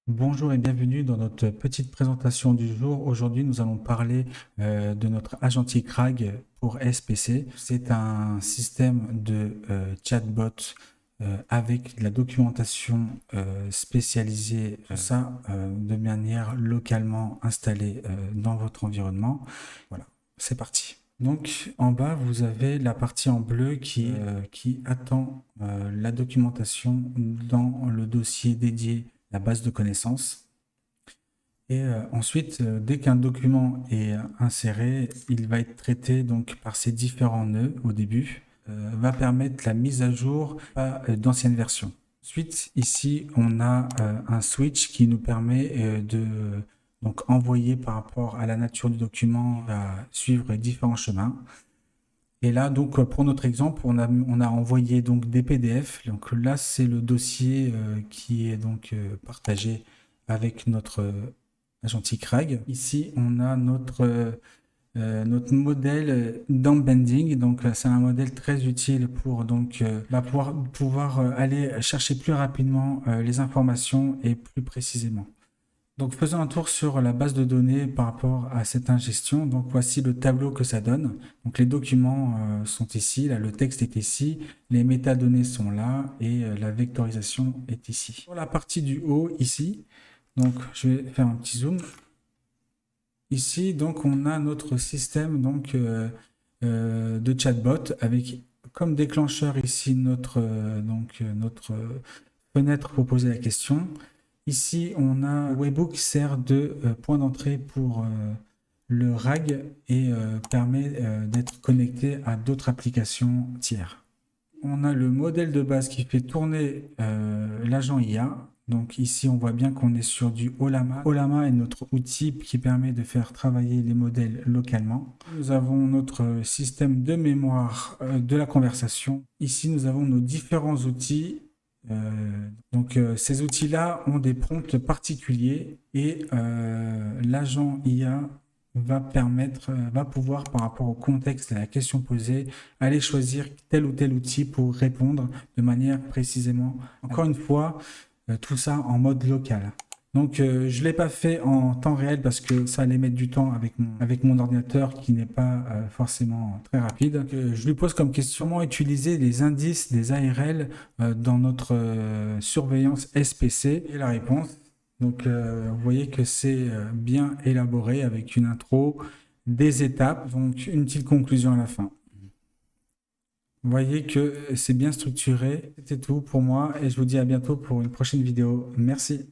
Bonjour et bienvenue dans notre petite présentation du jour. Aujourd'hui, nous allons parler de notre agentique RAG pour SPC. C'est un système de chatbot avec de la documentation spécialisée, tout ça de manière localement installée dans votre environnement. Voilà, c'est parti. Donc en bas, vous avez la partie en bleu qui attend la documentation dans le dossier dédié la base de connaissances. Et ensuite, dès qu'un document est inséré, il va être traité donc par ces différents nœuds au début, va permettre la mise à jour d'anciennes versions. Ensuite, ici, on a un switch qui nous permet de donc envoyer par rapport à la nature du document à suivre les différents chemins. Et là, donc, pour notre exemple, on a envoyé donc des PDF. Donc là, c'est le dossier qui est donc partagé avec notre agentique RAG. Ici, on a notre modèle d'embending. Donc, c'est un modèle très utile pour donc, pouvoir aller chercher plus rapidement les informations et plus précisément. Donc faisons un tour sur la base de données par rapport à cette ingestion. Donc voici le tableau que ça donne. Donc les documents sont ici, là le texte est ici, les métadonnées sont là et la vectorisation est ici. Pour la partie du haut ici, donc je vais faire un petit zoom. Ici donc on a notre système donc de chatbot avec comme déclencheur ici notre fenêtre pour poser la question. Ici, on a Webhook sert de point d'entrée pour le RAG et permet d'être connecté à d'autres applications tiers. On a le modèle de base qui fait tourner l'agent IA. Donc ici, on voit bien qu'on est sur du Ollama. Ollama est notre outil qui permet de faire travailler les modèles localement. Nous avons notre système de mémoire de la conversation. Ici, nous avons nos différents outils. Ces outils-là ont des prompts particuliers et l'agent IA va pouvoir, par rapport au contexte et à la question posée, aller choisir tel ou tel outil pour répondre de manière précisément. Encore une fois, tout ça en mode local. Donc, je ne l'ai pas fait en temps réel parce que ça allait mettre du temps avec mon ordinateur qui n'est pas forcément très rapide. Donc, je lui pose comme question comment utiliser les indices des ARL dans notre surveillance SPC. Et la réponse, donc vous voyez que c'est bien élaboré avec une intro, des étapes, donc une petite conclusion à la fin. Vous voyez que c'est bien structuré. C'était tout pour moi et je vous dis à bientôt pour une prochaine vidéo. Merci.